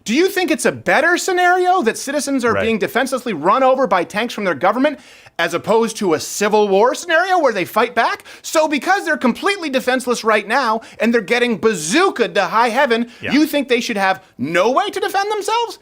Do you think it's a better scenario that citizens are being defenselessly run over by tanks from their government as opposed to a civil war scenario where they fight back? So because they're completely defenseless right now and they're getting bazookaed to high heaven, you think they should have no way to defend themselves?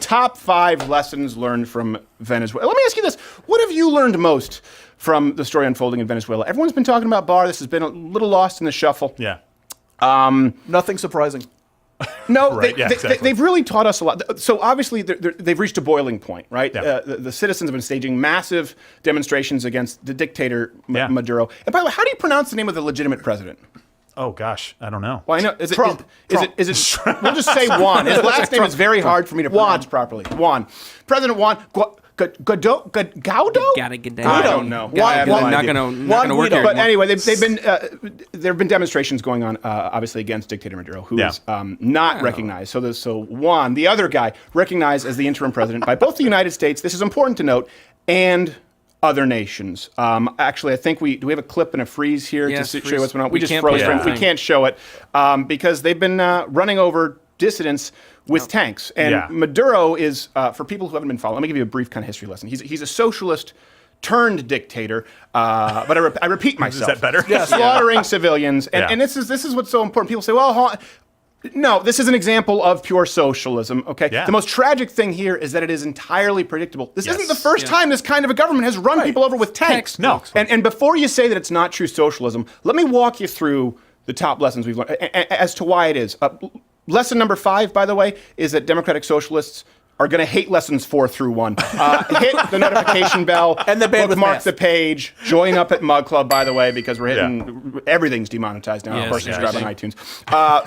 Top 5 lessons learned from Venezuela. Let me ask you this. What have you learned most from the story unfolding in Venezuela? Everyone's been talking about Barr. This has been a little lost in the shuffle. Yeah. Nothing surprising. No, exactly. they've really taught us a lot. So obviously they've reached a boiling point, right? Yeah. The citizens have been staging massive demonstrations against the dictator Maduro. And by the way, how do you pronounce the name of the legitimate president? Oh gosh, I don't know. Well, I know. Trump. Is it? We'll just say Juan. His last name is very hard for me to pronounce properly. Juan. President Juan. Gaudo? I don't know. Not gonna work here. But anyway, there have been demonstrations going on, obviously against dictator Maduro, who is not recognized. So Juan, the other guy, recognized as the interim president by both the United States. This is important to note, and other nations. Actually, I think we have a clip and a freeze here to show you what's going on. We just froze it. We can't show it because they've been running over dissidents with tanks. And Maduro is, for people who haven't been following, let me give you a brief kind of history lesson. He's a socialist turned dictator, but I repeat myself. Is that better? Slaughtering civilians. And this is what's so important. People say, well, no, this is an example of pure socialism, okay? The most tragic thing here is that it is entirely predictable. This isn't the first time this kind of a government has run people over with tanks. No. And before you say that it's not true socialism, let me walk you through the top lessons we've learned as to why it is. Lesson number 5, by the way, is that democratic socialists are going to hate lessons 4 through 1. Hit the notification bell, and the bookmark the page, join up at Mug Club, by the way, because we're hitting everything's demonetized now. Of course, subscribe on iTunes.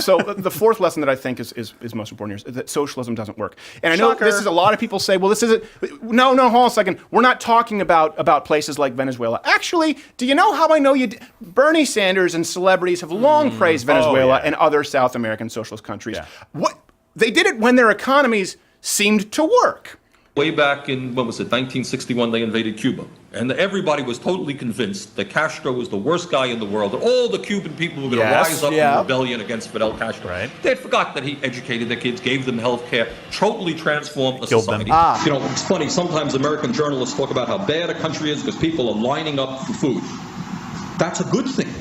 So the 4th lesson that I think is most important here is that socialism doesn't work. And I know this is a lot of people say, well, this isn't. No, hold on a second. We're not talking about places like Venezuela. Actually, do you know how I know you? Bernie Sanders and celebrities have long praised Venezuela and other South American socialist countries. What they did it when their economies seemed to work. Way back in, 1961, they invaded Cuba. And everybody was totally convinced that Castro was the worst guy in the world, that all the Cuban people were going to rise up in rebellion against Fidel Castro. They had forgot that he educated their kids, gave them health care, totally transformed the society. You know, it's funny, sometimes American journalists talk about how bad a country is because people are lining up for food. That's a good thing.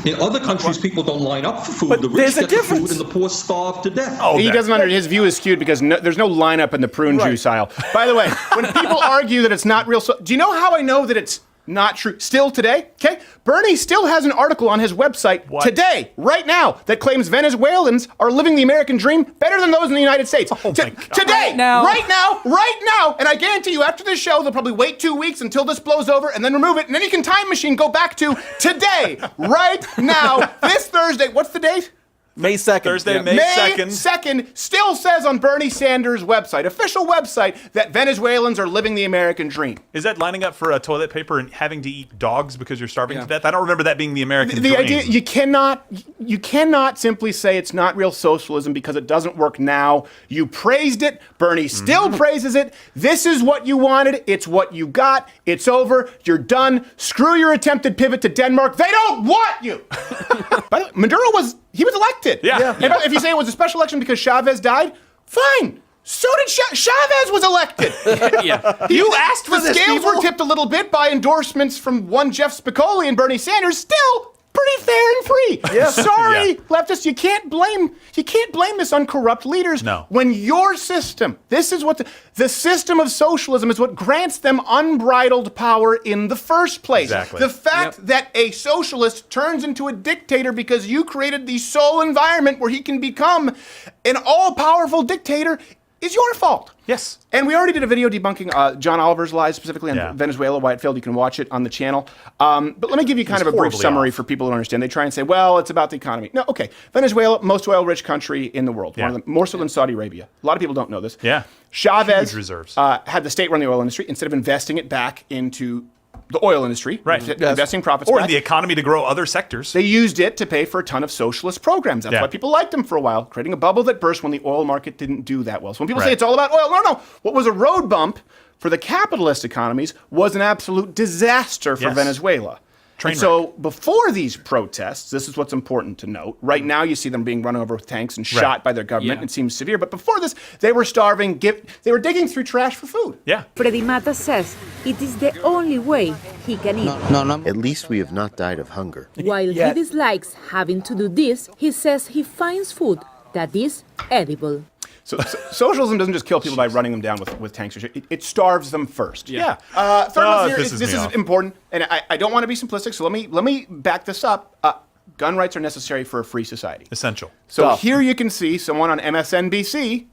In other countries, people don't line up for food. But the rich get the difference. food and the poor starve to death. He doesn't understand. His view is skewed because there's no lineup in the prune juice aisle. By the way, when people argue that it's not real, do you know how I know that it's not true? Still today, okay? Bernie still has an article on his website today, right now, that claims Venezuelans are living the American dream better than those in the United States. Today, right now. And I guarantee you, after this show, they'll probably wait 2 weeks until this blows over and then remove it. And then you can time machine go back to today, right now, this Thursday. What's the date? May 2nd. Thursday, May 2nd. Still says on Bernie Sanders' website, official website, that Venezuelans are living the American dream. Is that lining up for toilet paper and having to eat dogs because you're starving to death? I don't remember that being the American dream. The idea, you cannot simply say it's not real socialism because it doesn't work now. You praised it. Bernie still praises it. This is what you wanted. It's what you got. It's over. You're done. Screw your attempted pivot to Denmark. They don't want you. By the way, Maduro was elected. If you say it was a special election because Chavez died, fine. So did Chavez was elected. You asked for this. The scales were tipped a little bit by endorsements from one Jeff Spicoli and Bernie Sanders. Still pretty fair and free. Sorry, leftists, you can't blame this on corrupt leaders. No. When your system, this is what the system of socialism is what grants them unbridled power in the first place. Exactly. The fact that a socialist turns into a dictator because you created the sole environment where he can become an all-powerful dictator is your fault. Yes. And we already did a video debunking John Oliver's lies, specifically on Venezuela, why it failed. You can watch it on the channel. But let me give you kind of a brief summary for people who don't understand. They try and say, well, it's about the economy. No, okay. Venezuela, most oil-rich country in the world. One of them, more so than Saudi Arabia. A lot of people don't know this. Chavez had the state run the oil industry instead of investing it back into the oil industry, investing profits or back. in the economy to grow other sectors. They used it to pay for a ton of socialist programs. That's why people liked them for a while, creating a bubble that burst when the oil market didn't do that well. So when people say it's all about oil, no. What was a road bump for the capitalist economies was an absolute disaster for Venezuela. And so before these protests, this is what's important to note. Right now, you see them being run over with tanks and shot by their government. It seems severe. But before this, they were starving. They were digging through trash for food. Yeah. Freddy Mata says it is the only way he can eat. At least we have not died of hunger. While he dislikes having to do this, he says he finds food that is edible. So socialism doesn't just kill people by running them down with tanks or shit. It starves them first. Yeah. Third one here this is important, and I don't want to be simplistic, so let me back this up. Gun rights are necessary for a free society. Essential. So here you can see someone on MSNBC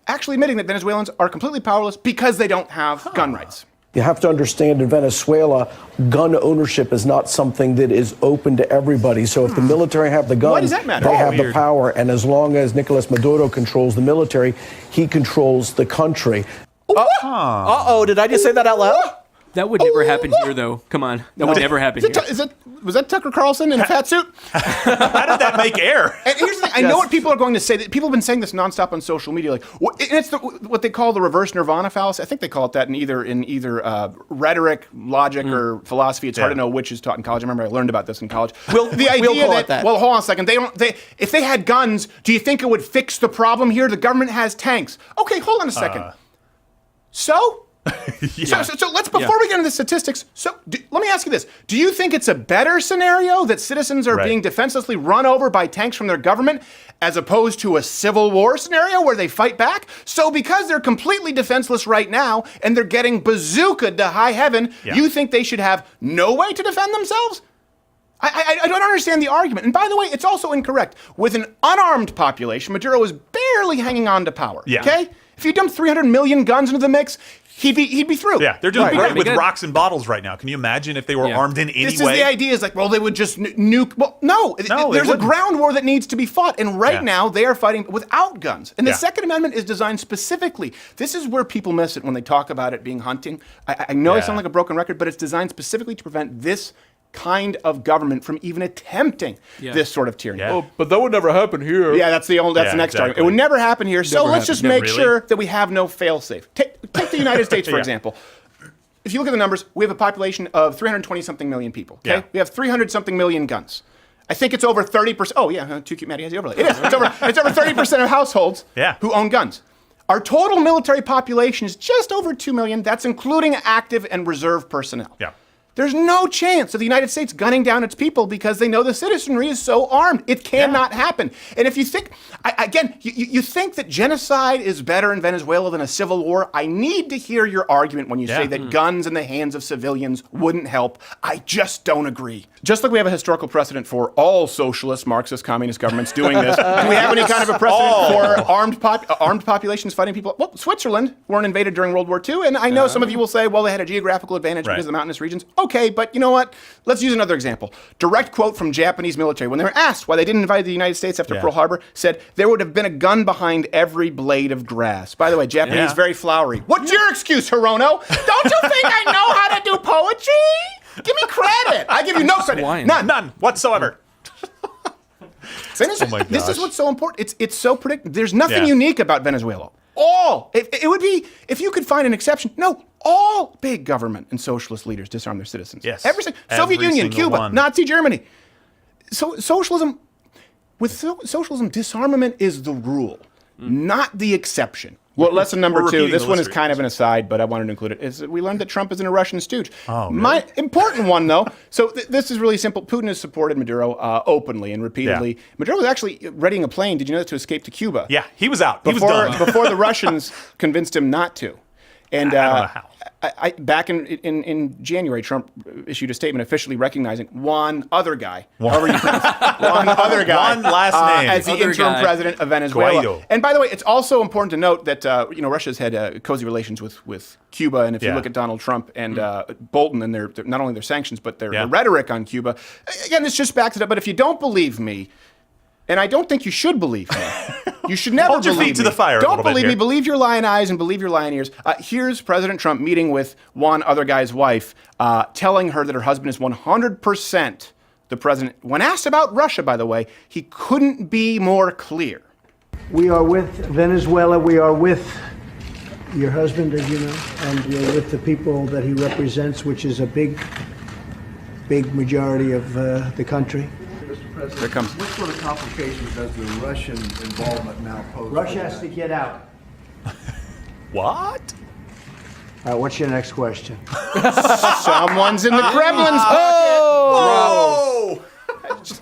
actually admitting that Venezuelans are completely powerless because they don't have gun rights. You have to understand in Venezuela, gun ownership is not something that is open to everybody. So if the military have the guns, Why does that matter? they have the power. And as long as Nicolas Maduro controls the military, he controls the country. Uh-oh, did I just say that out loud? That would never happen here, though. Come on. That would never happen here. Was that Tucker Carlson in a fat suit? How did that make air? And here's the thing. I know what people are going to say. People have been saying this nonstop on social media. Like, it's what they call the reverse nirvana fallacy. I think they call it that in either rhetoric, logic, or philosophy. It's hard to know which is taught in college. I remember I learned about this in college. The idea that. Well, hold on a second. If they had guns, do you think it would fix the problem here? The government has tanks. Okay, hold on a second. So let's, before we get into the statistics, let me ask you this. Do you think it's a better scenario that citizens are being defenselessly run over by tanks from their government as opposed to a civil war scenario where they fight back? So because they're completely defenseless right now and they're getting bazookaed to high heaven, you think they should have no way to defend themselves? I don't understand the argument. And by the way, it's also incorrect. With an unarmed population, Maduro is barely hanging on to power. Okay? If you dump 300 million guns into the mix, he'd be through. Yeah, they're just with rocks and bottles right now. Can you imagine if they were armed in any way? This is the idea. Is like, well, they would just nuke. Well, no. There's a ground war that needs to be fought, and right now they are fighting without guns. And the Second Amendment is designed specifically. This is where people miss it when they talk about it being hunting. I know I sound like a broken record, but it's designed specifically to prevent this kind of government from even attempting this sort of tyranny. Oh, but that would never happen here. Yeah, that's the next argument. It would never happen here. So let's just make sure that we have no fail-safe. Take the United States, for example. If you look at the numbers, we have a population of 320-something million people. Okay, we have 300-something million guns. I think it's over 30%. Oh yeah, too cute, Maddie has the overlay. It is. It's over 30% of households who own guns. Our total military population is just over 2 million. That's including active and reserve personnel. Yeah. There's no chance of the United States gunning down its people because they know the citizenry is so armed. It cannot happen. And if you think, you think that genocide is better in Venezuela than a civil war, I need to hear your argument when you say that guns in the hands of civilians wouldn't help. I just don't agree. Just like we have a historical precedent for all socialist, Marxist, communist governments doing this, do we have any kind of a precedent for armed populations fighting people? Well, Switzerland weren't invaded during World War II, and I know some of you will say, well, they had a geographical advantage because of the mountainous regions. Okay, but you know what? Let's use another example. Direct quote from Japanese military. When they were asked why they didn't invade the United States after Pearl Harbor, said, there would have been a gun behind every blade of grass. By the way, Japanese, very flowery. What's your excuse, Hirono? Don't you think I know how to do poetry? Give me credit. I give you no credit. None whatsoever. This is what's so important. It's so predictable. There's nothing unique about Venezuela. It would be, if you could find an exception, all big government and socialist leaders disarm their citizens. Yes. Soviet Union, Cuba, Nazi Germany. So socialism, disarmament is the rule, not the exception. Well, lesson number 2, this one is kind of an aside, but I wanted to include it, is that we learned that Trump isn't a Russian stooge. Oh, really? My important one, though, so this is really simple. Putin has supported Maduro openly and repeatedly. Yeah. Maduro was actually readying a plane, did you know that, to escape to Cuba? Yeah, he was out. He was done. Before the Russians convinced him not to. And I don't know how. Back in January, Trump issued a statement officially recognizing one other guy, however you pronounce it, one other guy, one last name, as the interim president of Venezuela. Guaido. And by the way, it's also important to note that Russia's had cozy relations with Cuba, and if you look at Donald Trump and Bolton and their not only their sanctions but their rhetoric on Cuba, again, this just backs it up. But if you don't believe me, and I don't think you should believe me. You should never hold your feet to the fire. Don't believe me. Believe your lying eyes and believe your lying ears. Here's President Trump meeting with one other guy's wife, telling her that her husband is 100% the president. When asked about Russia, by the way, he couldn't be more clear. We are with Venezuela. We are with your husband, as you know, and you're with the people that he represents, which is a big big majority of the country. Here it comes. What sort of complications does the Russian involvement now pose? Russia has to get out. What? All right, what's your next question? Someone's in the Kremlin's pocket. Whoa!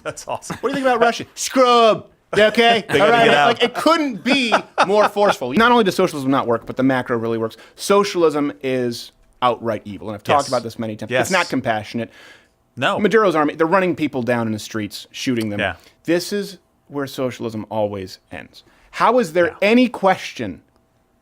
That's awesome. What do you think about Russia? Scrub. Okay. All right. get out. Like, it couldn't be more forceful. Not only does socialism not work, but the macro really works. Socialism is outright evil, and I've talked about this many times. Yes. It's not compassionate. No. Maduro's army, they're running people down in the streets, shooting them. Yeah. This is where socialism always ends. How is there any question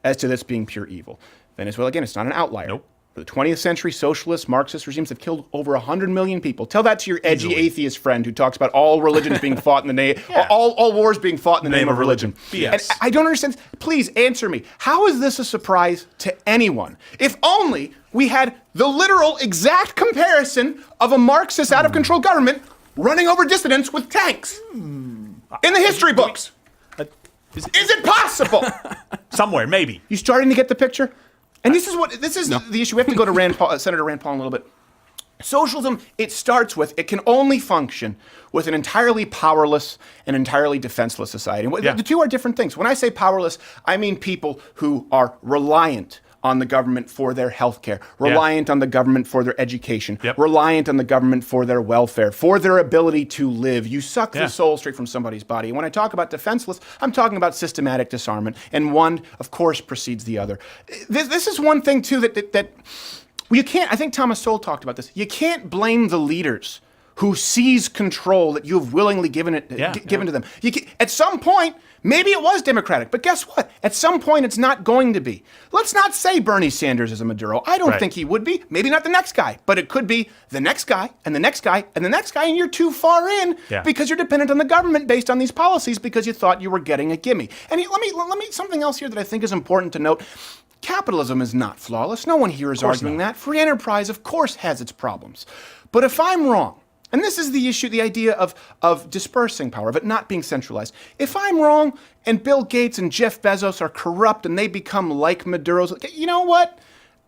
as to this being pure evil? Venezuela, again, it's not an outlier. Nope. For the 20th century, socialist, Marxist regimes have killed over 100 million people. Tell that to your edgy atheist friend who talks about all religions being fought in the name, all wars being fought in the name of religion. BS. And I don't understand. Please answer me. How is this a surprise to anyone? If only we had the literal exact comparison of a Marxist out-of-control government running over dissidents with tanks in the history books. Is it possible? Somewhere, maybe. You starting to get the picture? And this is the issue. We have to go to Senator Rand Paul in a little bit. Socialism, it starts with, it can only function with an entirely powerless and entirely defenseless society. And the two are different things. When I say powerless, I mean people who are reliant on the government for their health care, reliant on the government for their education, reliant on the government for their welfare, for their ability to live. You suck the soul straight from somebody's body. And when I talk about defenseless, I'm talking about systematic disarmament. And one, of course, precedes the other. This is one thing, too, that you can't, I think Thomas Sowell talked about this. You can't blame the leaders who seize control that you have willingly given to them. At some point, maybe it was democratic, but guess what? At some point, it's not going to be. Let's not say Bernie Sanders is a Maduro. I don't think he would be. Maybe not the next guy, but it could be the next guy and the next guy and the next guy, and you're too far in because you're dependent on the government based on these policies because you thought you were getting a gimme. And let me something else here that I think is important to note. Capitalism is not flawless. No one here is arguing that. Free enterprise, of course, has its problems. But if I'm wrong, and this is the issue, the idea of dispersing power, of it not being centralized. If I'm wrong and Bill Gates and Jeff Bezos are corrupt and they become like Maduro's, you know what?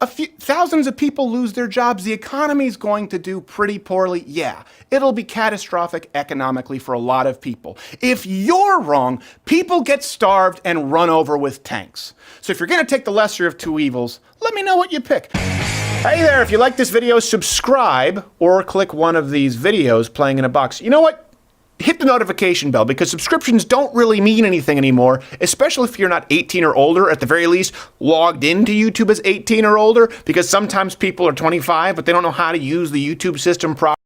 Thousands of people lose their jobs. The economy's going to do pretty poorly. Yeah, it'll be catastrophic economically for a lot of people. If you're wrong, people get starved and run over with tanks. So if you're going to take the lesser of two evils, let me know what you pick. Hey there, if you like this video, subscribe or click one of these videos playing in a box. You know what? Hit the notification bell because subscriptions don't really mean anything anymore, especially if you're not 18 or older, at the very least, logged into YouTube as 18 or older, because sometimes people are 25, but they don't know how to use the YouTube system properly.